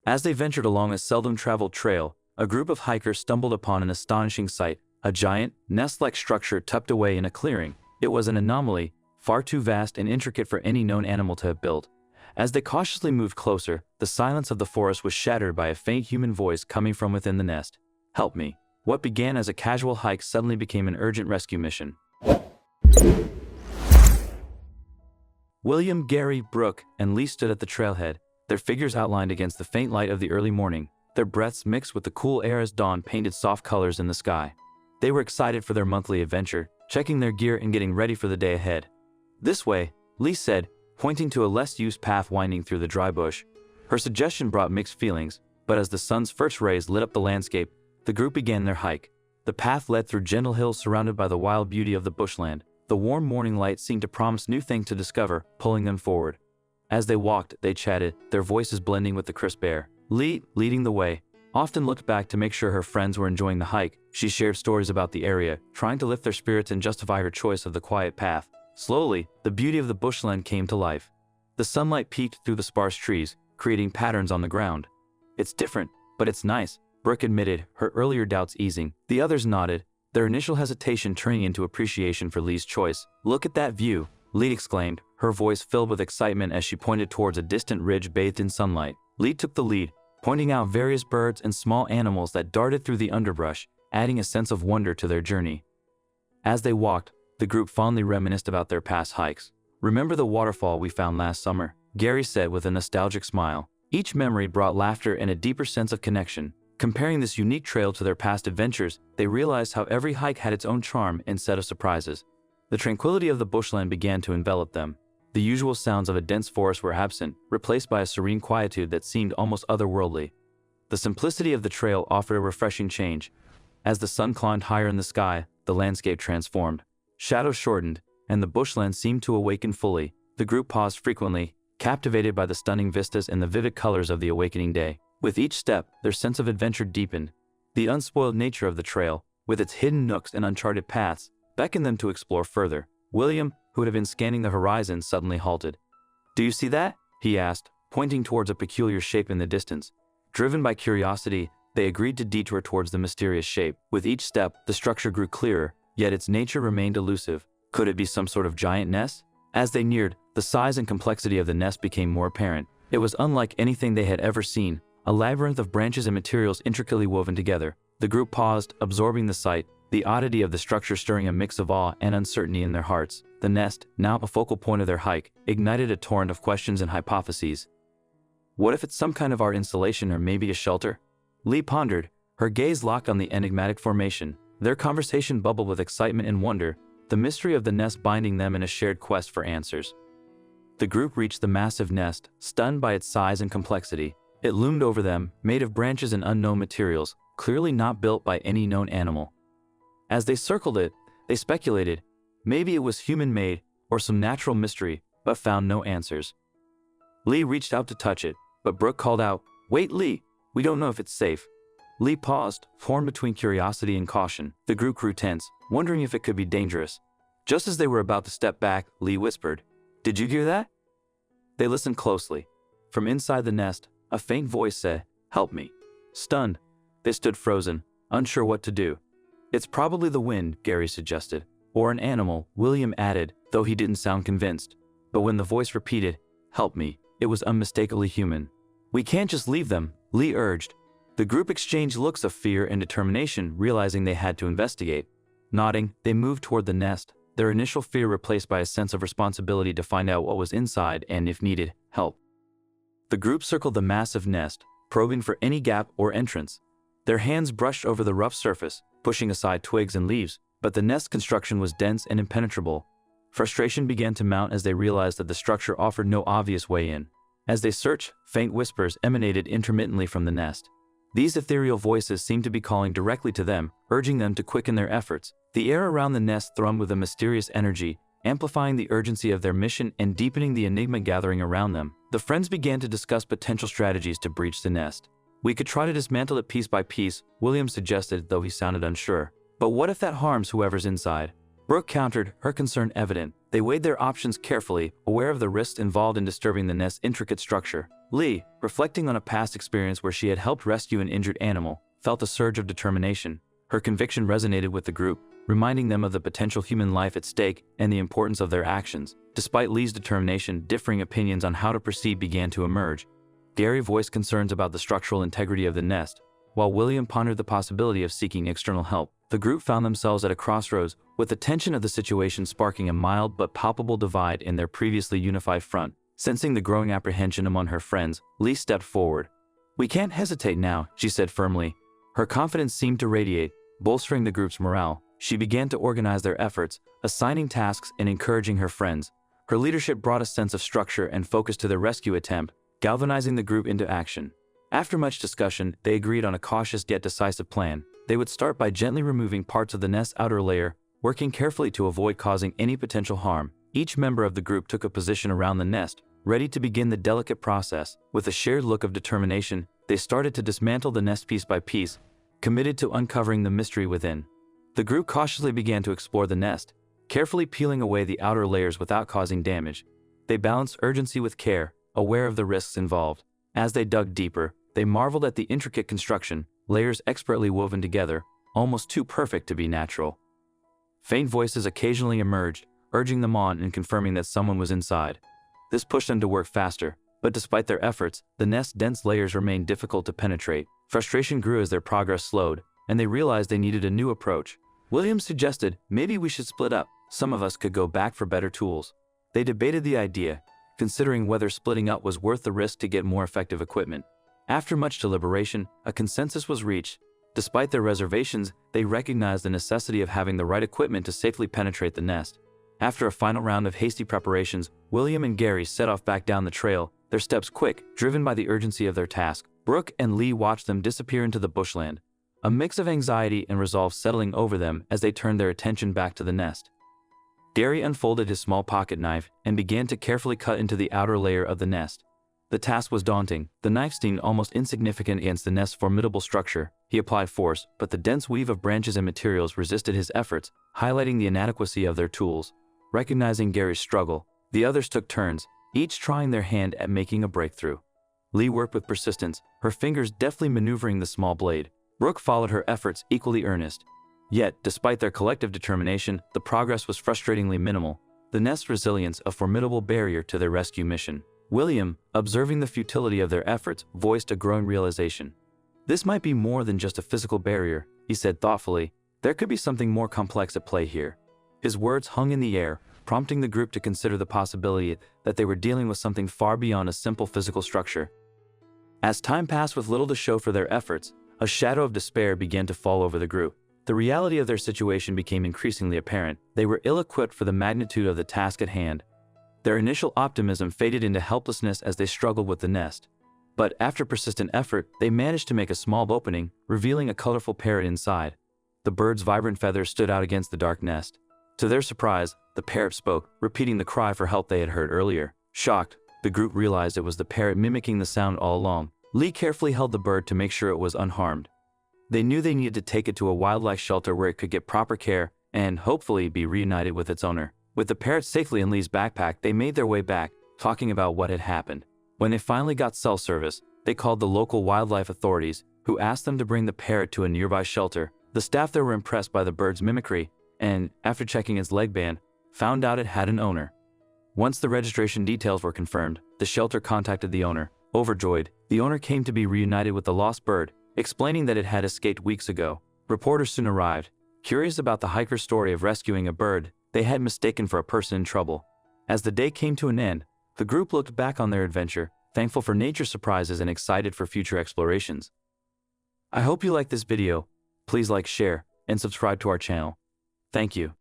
As they ventured along a seldom-traveled trail, a group of hikers stumbled upon an astonishing sight, a giant, nest-like structure tucked away in a clearing. It was an anomaly, far too vast and intricate for any known animal to have built. As they cautiously moved closer, the silence of the forest was shattered by a faint human voice coming from within the nest. "Help me." What began as a casual hike suddenly became an urgent rescue mission. William, Gary, Brooke, and Lee stood at the trailhead, their figures outlined against the faint light of the early morning, their breaths mixed with the cool air as dawn painted soft colors in the sky. They were excited for their monthly adventure, checking their gear and getting ready for the day ahead. "This way," Lee said, pointing to a less-used path winding through the dry bush. Her suggestion brought mixed feelings, but as the sun's first rays lit up the landscape, the group began their hike. The path led through gentle hills surrounded by the wild beauty of the bushland. The warm morning light seemed to promise new things to discover, pulling them forward. As they walked, they chatted, their voices blending with the crisp air. Lee, leading the way, often looked back to make sure her friends were enjoying the hike. She shared stories about the area, trying to lift their spirits and justify her choice of the quiet path. Slowly, the beauty of the bushland came to life. The sunlight peeked through the sparse trees, creating patterns on the ground. "It's different, but it's nice," Brooke admitted, her earlier doubts easing. The others nodded, their initial hesitation turning into appreciation for Lee's choice. "Look at that view," Lee exclaimed, her voice filled with excitement as she pointed towards a distant ridge bathed in sunlight. Lee took the lead, pointing out various birds and small animals that darted through the underbrush, adding a sense of wonder to their journey. As they walked, the group fondly reminisced about their past hikes. "Remember the waterfall we found last summer?" Gary said with a nostalgic smile. Each memory brought laughter and a deeper sense of connection. Comparing this unique trail to their past adventures, they realized how every hike had its own charm and set of surprises. The tranquility of the bushland began to envelop them. The usual sounds of a dense forest were absent, replaced by a serene quietude that seemed almost otherworldly. The simplicity of the trail offered a refreshing change. As the sun climbed higher in the sky, the landscape transformed. Shadows shortened, and the bushland seemed to awaken fully. The group paused frequently, captivated by the stunning vistas and the vivid colors of the awakening day. With each step, their sense of adventure deepened. The unspoiled nature of the trail, with its hidden nooks and uncharted paths, beckoned them to explore further. William, who had been scanning the horizon, suddenly halted. "Do you see that?" he asked, pointing towards a peculiar shape in the distance. Driven by curiosity, they agreed to detour towards the mysterious shape. With each step, the structure grew clearer, yet its nature remained elusive. Could it be some sort of giant nest? As they neared, the size and complexity of the nest became more apparent. It was unlike anything they had ever seen, a labyrinth of branches and materials intricately woven together. The group paused, absorbing the sight, the oddity of the structure stirring a mix of awe and uncertainty in their hearts. The nest, now a focal point of their hike, ignited a torrent of questions and hypotheses. What if it's some kind of art installation or maybe a shelter? Lee pondered, her gaze locked on the enigmatic formation. Their conversation bubbled with excitement and wonder, the mystery of the nest binding them in a shared quest for answers. The group reached the massive nest, stunned by its size and complexity. It loomed over them, made of branches and unknown materials, clearly not built by any known animal. As they circled it, they speculated, maybe it was human-made or some natural mystery, but found no answers. Lee reached out to touch it, but Brooke called out, "Wait, Lee, we don't know if it's safe." Lee paused, torn between curiosity and caution. The group grew tense, wondering if it could be dangerous. Just as they were about to step back, Lee whispered, "Did you hear that?" They listened closely. From inside the nest, a faint voice said, "Help me." Stunned, they stood frozen, unsure what to do. "It's probably the wind," Gary suggested. "Or an animal," William added, though he didn't sound convinced. But when the voice repeated, "Help me," it was unmistakably human. "We can't just leave them," Lee urged. The group exchanged looks of fear and determination, realizing they had to investigate. Nodding, they moved toward the nest, their initial fear replaced by a sense of responsibility to find out what was inside and, if needed, help. The group circled the massive nest, probing for any gap or entrance. Their hands brushed over the rough surface, pushing aside twigs and leaves, but the nest construction was dense and impenetrable. Frustration began to mount as they realized that the structure offered no obvious way in. As they searched, faint whispers emanated intermittently from the nest. These ethereal voices seemed to be calling directly to them, urging them to quicken their efforts. The air around the nest thrummed with a mysterious energy, amplifying the urgency of their mission and deepening the enigma gathering around them. The friends began to discuss potential strategies to breach the nest. "We could try to dismantle it piece by piece," William suggested, though he sounded unsure. "But what if that harms whoever's inside?" Brooke countered, her concern evident. They weighed their options carefully, aware of the risks involved in disturbing the nest's intricate structure. Lee, reflecting on a past experience where she had helped rescue an injured animal, felt a surge of determination. Her conviction resonated with the group, reminding them of the potential human life at stake and the importance of their actions. Despite Lee's determination, differing opinions on how to proceed began to emerge. Gary voiced concerns about the structural integrity of the nest, while William pondered the possibility of seeking external help. The group found themselves at a crossroads, with the tension of the situation sparking a mild but palpable divide in their previously unified front. Sensing the growing apprehension among her friends, Lee stepped forward. "We can't hesitate now," she said firmly. Her confidence seemed to radiate, bolstering the group's morale. She began to organize their efforts, assigning tasks and encouraging her friends. Her leadership brought a sense of structure and focus to their rescue attempt, galvanizing the group into action. After much discussion, they agreed on a cautious yet decisive plan. They would start by gently removing parts of the nest's outer layer, working carefully to avoid causing any potential harm. Each member of the group took a position around the nest, ready to begin the delicate process. With a shared look of determination, they started to dismantle the nest piece by piece, committed to uncovering the mystery within. The group cautiously began to explore the nest, carefully peeling away the outer layers without causing damage. They balanced urgency with care, aware of the risks involved. As they dug deeper, they marveled at the intricate construction, layers expertly woven together, almost too perfect to be natural. Faint voices occasionally emerged, urging them on and confirming that someone was inside. This pushed them to work faster, but despite their efforts, the nest's dense layers remained difficult to penetrate. Frustration grew as their progress slowed, and they realized they needed a new approach. Williams suggested, "Maybe we should split up. Some of us could go back for better tools." They debated the idea, considering whether splitting up was worth the risk to get more effective equipment. After much deliberation, a consensus was reached. Despite their reservations, they recognized the necessity of having the right equipment to safely penetrate the nest. After a final round of hasty preparations, William and Gary set off back down the trail, their steps quick, driven by the urgency of their task. Brooke and Lee watched them disappear into the bushland, a mix of anxiety and resolve settling over them as they turned their attention back to the nest. Gary unfolded his small pocket knife and began to carefully cut into the outer layer of the nest. The task was daunting. The knife seemed almost insignificant against the nest's formidable structure. He applied force, but the dense weave of branches and materials resisted his efforts, highlighting the inadequacy of their tools. Recognizing Gary's struggle, the others took turns, each trying their hand at making a breakthrough. Lee worked with persistence, her fingers deftly maneuvering the small blade. Brooke followed her efforts, equally earnest. Yet, despite their collective determination, the progress was frustratingly minimal. The nest's resilience a formidable barrier to their rescue mission. William, observing the futility of their efforts, voiced a growing realization. "This might be more than just a physical barrier," he said thoughtfully. "There could be something more complex at play here." His words hung in the air, prompting the group to consider the possibility that they were dealing with something far beyond a simple physical structure. As time passed with little to show for their efforts, a shadow of despair began to fall over the group. The reality of their situation became increasingly apparent. They were ill-equipped for the magnitude of the task at hand. Their initial optimism faded into helplessness as they struggled with the nest. But after persistent effort, they managed to make a small opening, revealing a colorful parrot inside. The bird's vibrant feathers stood out against the dark nest. To their surprise, the parrot spoke, repeating the cry for help they had heard earlier. Shocked, the group realized it was the parrot mimicking the sound all along. Lee carefully held the bird to make sure it was unharmed. They knew they needed to take it to a wildlife shelter where it could get proper care and, hopefully, be reunited with its owner. With the parrot safely in Lee's backpack, they made their way back, talking about what had happened. When they finally got cell service, they called the local wildlife authorities, who asked them to bring the parrot to a nearby shelter. The staff there were impressed by the bird's mimicry, and, after checking its leg band, found out it had an owner. Once the registration details were confirmed, the shelter contacted the owner. Overjoyed, the owner came to be reunited with the lost bird, explaining that it had escaped weeks ago. Reporters soon arrived, curious about the hiker's story of rescuing a bird they had mistaken for a person in trouble. As the day came to an end, the group looked back on their adventure, thankful for nature's surprises and excited for future explorations. I hope you liked this video. Please like, share, and subscribe to our channel. Thank you.